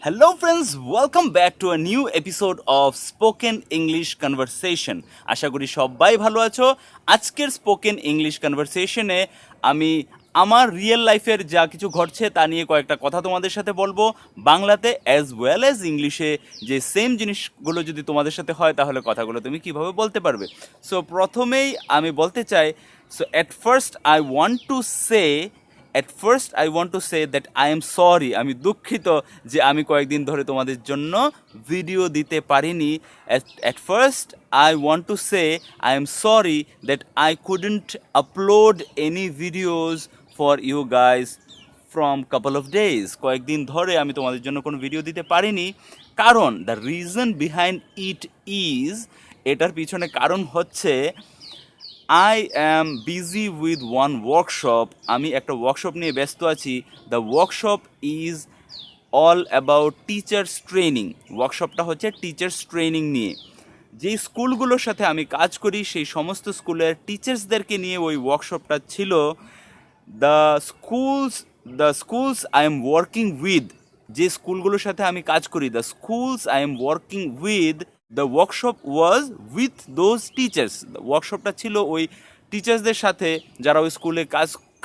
Hello friends, welcome back to a new episode of Spoken English Conversation. আশা করি সবাই ভালো আছো। আজকের স্পোকেন ইংলিশ কনভারসেশনে আমি আমার রিয়েল লাইফের যা কিছু ঘটছে তা নিয়ে কয়েকটা কথা তোমাদের সাথে বলবো বাংলাতে অ্যাজ ওয়েল অ্যাজ ইংলিশে। যে সেম জিনিসগুলো যদি তোমাদের সাথে হয় তাহলে কথাগুলো তুমি কিভাবে বলতে পারবে। সো প্রথমেই আমি বলতে চাই, so At first, I want to say that I am sorry. আমি দুঃখিত যে আমি কয়েকদিন ধরে তোমাদের জন্য ভিডিও দিতে পারিনি। At first, I want to say I am sorry that I couldn't upload any videos for you guys from couple of days. কয়েকদিন ধরে আমি তোমাদের জন্য কোনো ভিডিও দিতে পারিনি, কারণ the reason behind it is, এটার পিছনে কারণ হচ্ছে I am busy with one workshop. আমি একটা ওয়ার্কশপ নিয়ে ব্যস্ত আছি। The workshop is all about teachers training. ওয়ার্কশপটা হচ্ছে টিচার্স ট্রেনিং নিয়ে। যেই স্কুলগুলোর সাথে আমি কাজ করি সেই সমস্ত স্কুলের টিচার্সদেরকে নিয়ে ওই ওয়ার্কশপটা ছিল। The schools I am working with, যে স্কুলগুলোর সাথে আমি কাজ করি, the schools I am working with, the workshop was with those teachers. ওয়ার্কশপটা ছিল ওই টিচার্সদের সাথে যারা ওই স্কুলে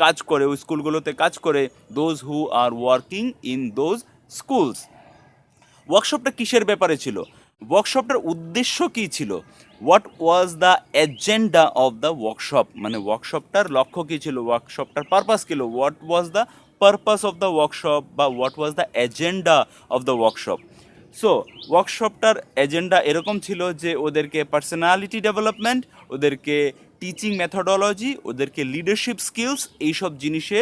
কাজ করে, ওই স্কুলগুলোতে কাজ করে, those who are working in those schools. ওয়ার্কশপটা কিসের ব্যাপারে ছিল? ওয়ার্কশপটার উদ্দেশ্য কী ছিল? What was the agenda of the workshop, মানে ওয়ার্কশপটার লক্ষ্য কী ছিল, ওয়ার্কশপটার পারপাস ছিল। What was the purpose of the workshop বা what was the agenda of the workshop. So ওয়ার্কশপটার এজেন্ডা এরকম ছিল যে ওদেরকে পার্সোনালিটি ডেভেলপমেন্ট, ওদেরকে টিচিং মেথডোলজি, ওদেরকে লিডারশিপ স্কিলস, এইসব জিনিসে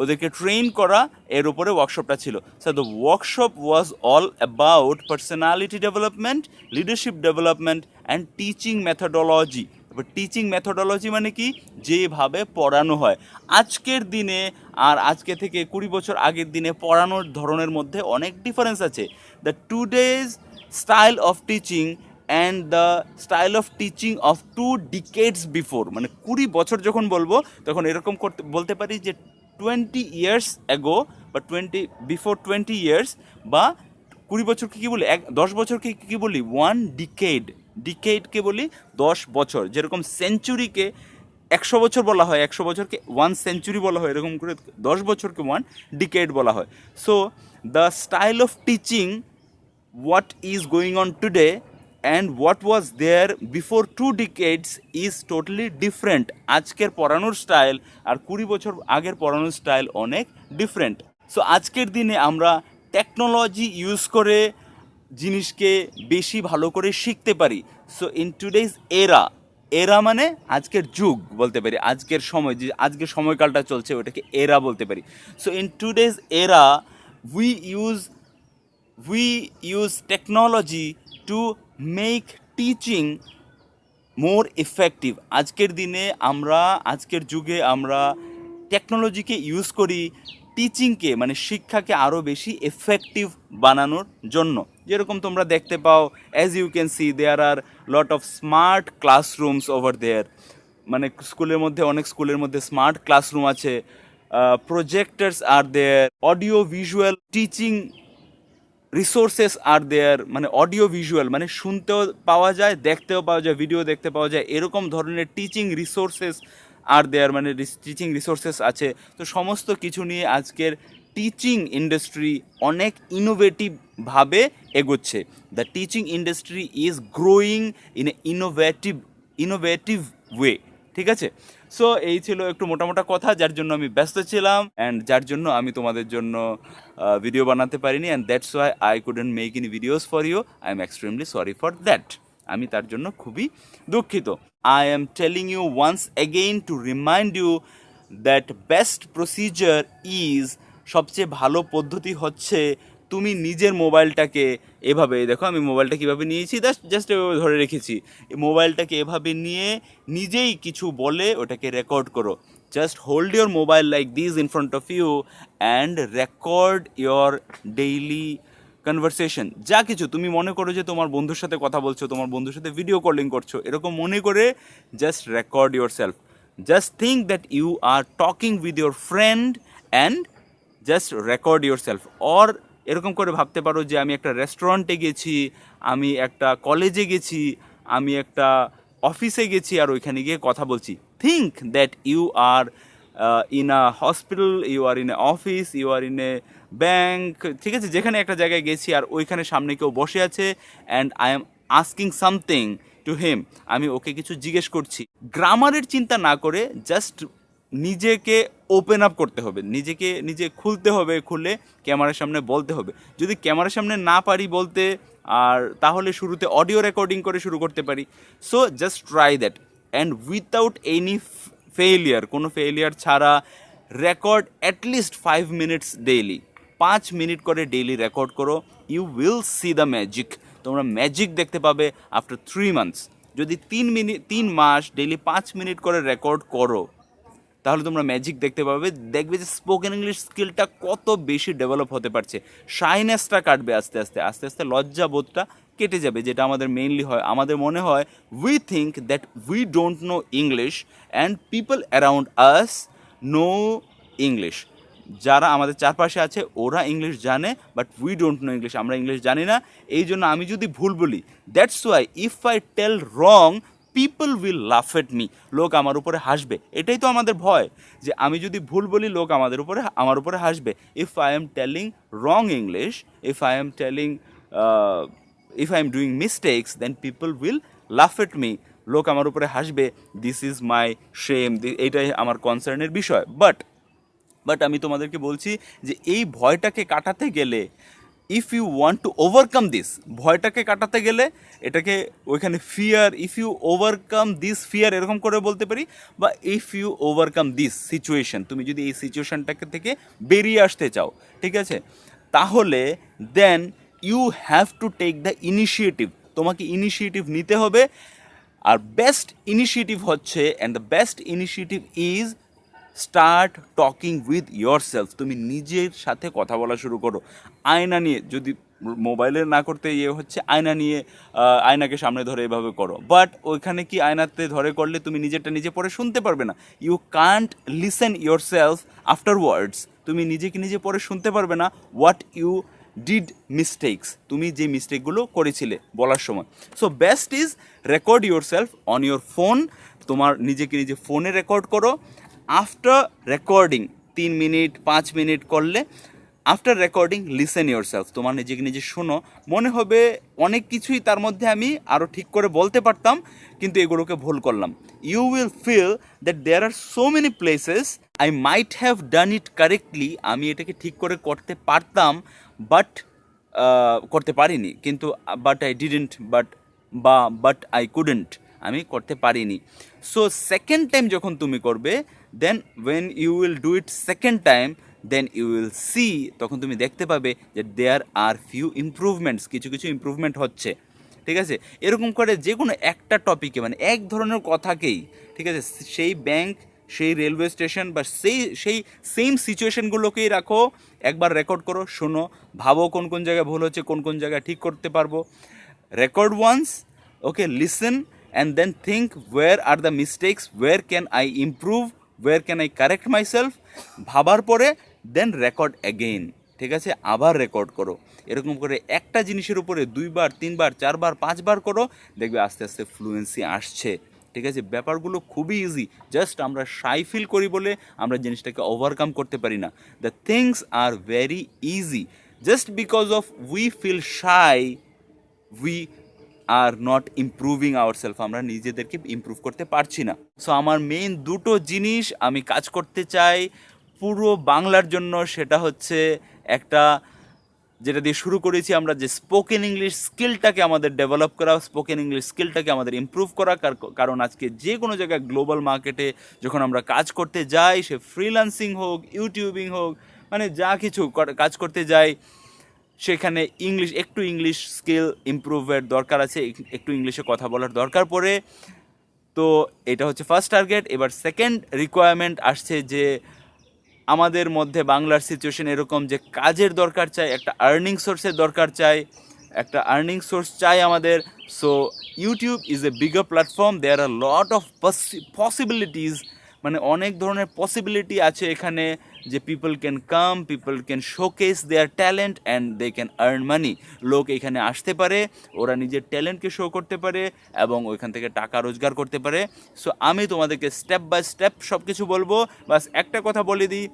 ওদেরকে ট্রেন করা, এর উপরে ওয়ার্কশপটা ছিল। So the workshop was all about personality development, leadership development and teaching methodology. এবার টিচিং মেথডোলজি মানে কি? যেভাবে পড়ানো হয় আজকের দিনে আর আজকে থেকে 20 বছর আগের দিনে পড়ানোর ধরনের মধ্যে অনেক ডিফারেন্স আছে। The today's style of teaching and the style of teaching of 2 decades before, মানে 20 বছর যখন বলবো তখন এরকম বলতে পারি যে 20 years ago বা 20 years, বা 20 বছরকে কী বলি, 10 বছরকে কী বলি, 1 decade। ডিকেডকে বলি 10 বছর। যেরকম সেঞ্চুরিকে 100 বছর বলা হয়, 100 বছরকে 1 সেঞ্চুরি বলা হয়, এরকম করে 10 বছরকে 1 ডিকেড বলা হয়। So the style of teaching, what is going on today and what was there before 2 decades is totally different. আজকের পড়ানোর স্টাইল আর 20 বছর আগের পড়ানোর স্টাইল অনেক ডিফারেন্ট। সো আজকের দিনে আমরা টেকনোলজি ইউজ করে জিনিসকে বেশি ভালো করে শিখতে পারি। সো ইন টুডেজ এরা মানে আজকের যুগ বলতে পারি, আজকের সময়, যে আজকের সময়কালটা চলছে ওটাকে এরা বলতে পারি। সো ইন টুডেজ এরা we use technology to make teaching more effective. আজকের দিনে আমরা, আজকের যুগে আমরা টেকনোলজিকে ইউজ করি টিচিংকে, মানে শিক্ষাকে আরও বেশি এফেক্টিভ বানানোর জন্য। যেরকম তোমরা দেখতে পাও, as you can see, there are lot of smart classrooms over there. মানে অনেক স্কুলের মধ্যে স্মার্ট ক্লাসরুম আছে, projectors are there, audio visual teaching resources are there, মানে অডিও ভিজুয়াল মানে শুনতেও পাওয়া যায়, দেখতেও পাওয়া যায়, ভিডিও দেখতে পাওয়া যায়, এরকম ধরনের টিচিং রিসোর্সেস আর দেয়ার, মানে টিচিং রিসোর্সেস আছে। তো সমস্ত কিছু নিয়ে আজকের টিচিং ইন্ডাস্ট্রি অনেক ইনোভেটিভভাবে এগোচ্ছে। The teaching industry is growing in a innovative way. ঠিক আছে? সো এই ছিল একটু মোটামোটা কথা, যার জন্য আমি ব্যস্ত ছিলাম অ্যান্ড যার জন্য আমি তোমাদের জন্য ভিডিও বানাতে পারিনি, and that's why I couldn't make any videos for you. I am extremely sorry for that. আমি তার জন্য খুবই দুঃখিত। I am telling you once again to remind you that best procedure is, সবচেয়ে ভালো পদ্ধতি হচ্ছে তুমি নিজের মোবাইলটাকে এভাবে, দেখো আমি মোবাইলটা কীভাবে নিয়েছি, জাস্ট এভাবে ধরে রেখেছি, মোবাইলটাকে এভাবে নিয়ে নিজেই কিছু বলে ওটাকে রেকর্ড করো। Just hold your mobile like this in front of you and record your daily conversation. যা কিছু তুমি মনে করো যে তোমার বন্ধুর সাথে কথা বলছো, তোমার বন্ধুর সাথে ভিডিও কলিং করছো, এরকম মনে করে just record your self. Just think that you are talking with your friend and just record yourself, or এরকম করে ভাবতে পারো যে আমি একটা রেস্টুরেন্টে গেছি, আমি একটা কলেজে গেছি, আমি একটা অফিসে গেছি আর ওইখানে গিয়ে কথা বলছি। Think that you are in a hospital, you are in a office, you are in a bank, ঠিক আছে, যেখানে একটা জায়গায় গেছি আর ওইখানে সামনে কেউ বসে আছে and I am asking something to him, আমি ওকে কিছু জিজ্ঞেস করছি। গ্রামারের চিন্তা না করে জাস্ট নিজেকে ওপেন আপ করতে হবে, নিজেকে নিজে খুলতে হবে, খুলে ক্যামেরার সামনে বলতে হবে। যদি ক্যামেরার সামনে না পারি বলতে, আর তাহলে শুরুতে অডিও রেকর্ডিং করে শুরু করতে পারি। So just try that and without any failure, কোনো ফেইলিয়ার ছাড়া record at least 5 minutes daily, 5 minute করে ডেইলি রেকর্ড করো। You will see the magic, তোমরা ম্যাজিক দেখতে পাবে আফটার 3 মান্থস। যদি 3 মাস ডেইলি 5 মিনিট করে রেকর্ড করো তাহলে তোমরা ম্যাজিক দেখতে পাবে, দেখবে যে স্পোকেন ইংলিশ স্কিলটা কত বেশি ডেভেলপ হতে পারছে। শাইনেসটা কাটবে আস্তে আস্তে, আস্তে আস্তে লজ্জাবোধটা কেটে যাবে, যেটা আমাদের মেইনলি হয়। আমাদের মনে হয় we think that we don't know English and people around us know English. যারা আমাদের চারপাশে আছে ওরা ইংলিশ জানে, but we don't know English, আমরা ইংলিশ জানি না। এই জন্য আমি যদি ভুল বলি, that's why if I tell wrong people will laugh at me, লোক আমার উপরে হাসবে। এটাই তো আমাদের ভয়, যে আমি যদি ভুল বলি লোক আমার উপরে হাসবে। If I am telling wrong English, if I am telling if I am doing mistakes, then people will laugh at me, লোক আমার উপরে হাসবে। দিস ইজ মাই শেম, এইটাই আমার কনসার্নের বিষয়। বাট আমি তোমাদেরকে বলছি যে এই ভয়টাকে কাটাতে গেলে, if you want to overcome this, ভয়টাকে কাটাতে গেলে এটাকে ওইখানে fear, if you overcome this fear এরকম করে বলতে পারি, বা if you overcome this situation, তুমি যদি এই সিচুয়েশনটাকে থেকে বেরিয়ে আসতে চাও, ঠিক আছে, তাহলে দেন you have to take the initiative, তোমাকে ইনিশিয়েটিভ নিতে হবে। আর বেস্ট ইনিশিয়েটিভ হচ্ছে, and the best initiative is start talking with your self. তুমি নিজের সাথে কথা বলা শুরু করো। আয়না নিয়ে, যদি মোবাইলে না করতে হচ্ছে আয়না নিয়ে, আয়নাকে সামনে ধরে এভাবে করো। বাট ওইখানে কি আয়নাতে ধরে করলে তুমি নিজেরটা নিজে পড়ে শুনতে পারবে না। You can't listen yourself afterwards, তুমি নিজেকে নিজে পড়ে শুনতে পারবে না হোয়াট ইউ ডিড মিস্টেক্স, তুমি যে মিস্টেকগুলো করেছিলে বলার সময়। So best is record your self on your phone, তোমার নিজেকে নিজে ফোনে রেকর্ড করো। আফটার রেকর্ডিং 3 মিনিট 5 মিনিট করলে, after recording listen your self, তোমার নিজেকে নিজে শোনো। মনে হবে অনেক কিছুই তার মধ্যে আমি আরও ঠিক করে বলতে পারতাম, কিন্তু এগুলোকে ভুল করলাম। You will feel that there are so many places I might have done it correctly, আমি এটাকে ঠিক করে করতে পারতাম বাট করতে পারিনি, কিন্তু but I didn't, but I couldn't, আমি করতে পারিনি। সো সেকেন্ড টাইম যখন তুমি করবে, then when you will do it second time, then you will see, তখন তুমি দেখতে পাবে যে দেয়ার আর ফিউ ইমপ্রুভমেন্টস, কিছু কিছু ইমপ্রুভমেন্ট হচ্ছে, ঠিক আছে। এরকম করে যে কোনো একটা টপিকে, মানে এক ধরনের কথাকেই, ঠিক আছে, সেই ব্যাংক, সেই রেলওয়ে স্টেশন বা সেই সেম সিচুয়েশনগুলোকেই রাখো, একবার রেকর্ড করো, শোনো, ভাবো কোন কোন জায়গায় ভুল হচ্ছে, কোন কোন জায়গায় ঠিক করতে পারবো। Record once, okay, listen and then think where are the mistakes, where can I improve, where can I correct myself, ভাবার পরে দেন রেকর্ড অ্যাগেইন, ঠিক আছে, আবার রেকর্ড করো। এরকম করে একটা জিনিসের উপরে 2 বার 3 বার 4 বার 5 বার করো, দেখবে আস্তে আস্তে ফ্লুয়েন্সি আসছে, ঠিক আছে। ব্যাপারগুলো খুবই ইজি, জাস্ট আমরা শাই ফিল করি বলে আমরা জিনিসটাকে ওভারকাম করতে পারি না। The things are very easy, just because of we feel shy, we are not improving our self, আমরা নিজেদেরকে ইমপ্রুভ করতে পারছি না। সো আমার মেইন দুটো জিনিস আমি কাজ করতে চাই পুরো বাংলার জন্য, সেটা হচ্ছে একটা, যেটা দিয়ে শুরু করেছি আমরা, যে স্পোকেন ইংলিশ স্কিলটাকে আমাদের ডেভেলপ করা, স্পোকেন ইংলিশ স্কিলটাকে আমাদের ইমপ্রুভ করা। কারণ আজকে যে কোনো জায়গায় গ্লোবাল মার্কেটে যখন আমরা কাজ করতে যাই, সে ফ্রিল্যান্সিং হোক, ইউটিউবিং হোক, মানে যা কিছু কাজ করতে যাই, সেখানে একটু ইংলিশ স্কিল ইমপ্রুভের দরকার আছে, একটু ইংলিশে কথা বলার দরকার পড়ে। তো এটা হচ্ছে ফার্স্ট টার্গেট। এবার সেকেন্ড রিকোয়ারমেন্ট আসছে যে আমাদের মধ্যে বাংলার সিচুয়েশন এরকম যে কাজের দরকার চাই, একটা আর্নিং সোর্সের দরকার চাই, একটা আর্নিং সোর্স চাই আমাদের। So YouTube is a bigger platform, there are lot of possibilities, মানে অনেক ধরনের পসিবিলিটি আছে এখানে যে people can come, people can showcase their talent and they can earn money. লোক এখানে আসতে পারে, ওরা নিজের ট্যালেন্টকে শো করতে পারে এবং ওইখান থেকে টাকা রোজগার করতে পারে। সো আমি তোমাদেরকে স্টেপ বাই স্টেপ সব কিছু বলবো। বাস একটা কথা বলে দিই,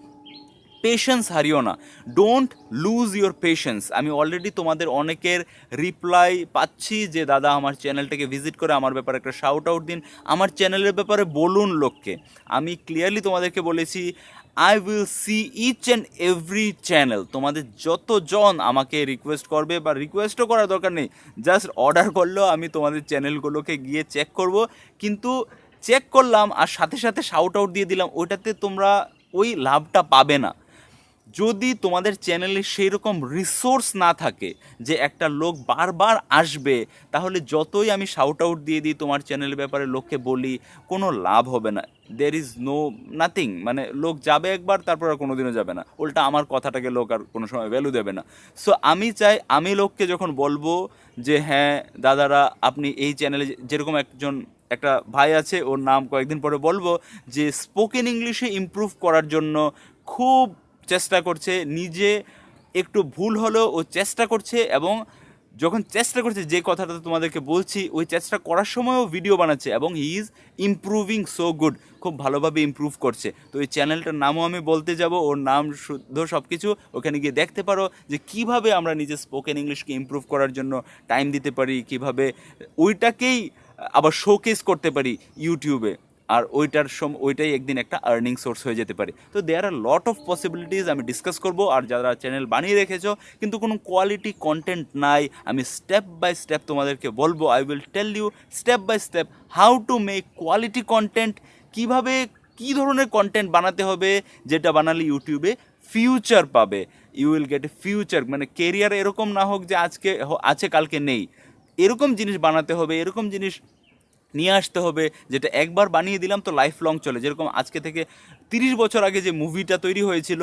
পেশেন্স হারিও না, ডোন্ট লুজ ইউর পেশেন্স। আমি অলরেডি তোমাদের অনেকের রিপ্লাই পাচ্ছি যে দাদা আমার চ্যানেলটাকে ভিজিট করে আমার ব্যাপারে একটা শাউট আউট দিন, আমার চ্যানেলের ব্যাপারে বলুন লোককে। আমি ক্লিয়ারলি তোমাদেরকে বলেছি I will see each and every channel. তোমাদের যতজন আমাকে রিকোয়েস্ট করবে, বা রিকোয়েস্টও করার দরকার নেই, জাস্ট অর্ডার করলেও আমি তোমাদের চ্যানেলগুলোকে গিয়ে চেক করব। কিন্তু চেক করলাম আর সাথে সাথে শাউট আউট দিয়ে দিলাম, ওইটাতে তোমরা ওই লাভটা পাবে না। যদি তোমাদের চ্যানেলে সেই রকম রিসোর্স না থাকে যে একটা লোক বারবার আসবে, তাহলে যতই আমি শাউট আউট দিয়ে দিই তোমার চ্যানেলের ব্যাপারে, লোককে বলি, কোনো লাভ হবে না। দের ইজ নো নাথিং, মানে লোক যাবে একবার, তারপর আর কোনো দিনও যাবে না, উল্টা আমার কথাটাকে লোক আর কোনো সময় ভ্যালু দেবে না। সো আমি চাই আমি লোককে যখন বলবো যে হ্যাঁ দাদারা আপনি এই চ্যানেলে, যেরকম একটা ভাই আছে, ওর নাম কয়েকদিন পরে বলবো, যে স্পোকেন ইংলিশে ইমপ্রুভ করার জন্য খুব চেষ্টা করছে, নিজে একটু ভুল হলেও ও চেষ্টা করছে, এবং যখন চেষ্টা করছে, যে কথাটা তোমাদেরকে বলছি, ওই চেষ্টা করার সময়ও ভিডিও বানাচ্ছে এবং he is improving so good, খুব ভালোভাবে ইমপ্রুভ করছে। তো এই চ্যানেলটার নামও আমি বলতে যাব, ওর নাম শুদ্ধ সব কিছু, ওখানে গিয়ে দেখতে পারো যে কিভাবে আমরা নিজে স্পোকেন ইংলিশকে ইমপ্রুভ করার জন্য টাইম দিতে পারি, কিভাবে ওইটাকেই আবার শোকেস করতে পারি ইউটিউবে, আর ওইটাই একদিন একটা আর্নিং সোর্স হয়ে যেতে পারে। তো দেয়ার আর লট অফ পসিবিলিটিস আমি ডিসকাস করব। আর যারা চ্যানেল বানিয়ে রেখেছো কিন্তু কোনো কোয়ালিটি কন্টেন্ট নাই, আমি স্টেপ বাই স্টেপ তোমাদেরকে বলবো, I will tell you step by step how to make quality content, কীভাবে কী ধরনের কন্টেন্ট বানাতে হবে, যেটা বানালে ইউটিউবে ফিউচার পাবে, you will get a future. মানে কেরিয়ার এরকম না হোক যে আজকে আছে কালকে নেই, এরকম জিনিস বানাতে হবে, এরকম জিনিস নিয়ে আসতে হবে যেটা একবার বানিয়ে দিলাম তো লাইফ লং চলে। যেরকম আজকে থেকে 30 বছর আগে যে মুভিটা তৈরি হয়েছিল,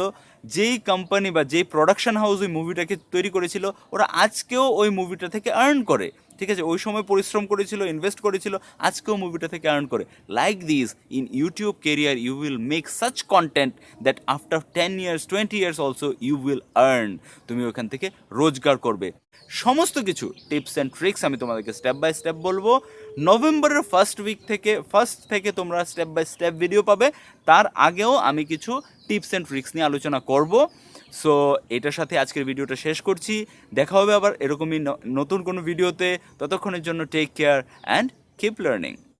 যেই কোম্পানি বা যেই প্রোডাকশন হাউস ওই মুভিটাকে তৈরি করেছিল, ওরা আজকেও ওই মুভিটা থেকে আর্ন করে, ঠিক আছে? ওই সময় পরিশ্রম করেছিল, ইনভেস্ট করেছিল, আজকেও মুভিটা থেকে আর্ন করে। Like this in YouTube career you will make such content that after 10 years 20 years also you will earn. তুমি ওখান থেকে রোজগার করবে। সমস্ত কিছু টিপস অ্যান্ড ট্রিক্স আমি তোমাদেরকে স্টেপ বাই স্টেপ বলবো। নভেম্বরের ফার্স্ট থেকে তোমরা স্টেপ বাই স্টেপ ভিডিও পাবে। তার আগেও আমি কিছু টিপস অ্যান্ড ট্রিক্স নিয়ে আলোচনা করব। সো এটার সাথে আজকের ভিডিওটা শেষ করছি। দেখা হবে আবার এরকমই নতুন কোনো ভিডিওতে। ততক্ষণের জন্য take care and keep learning.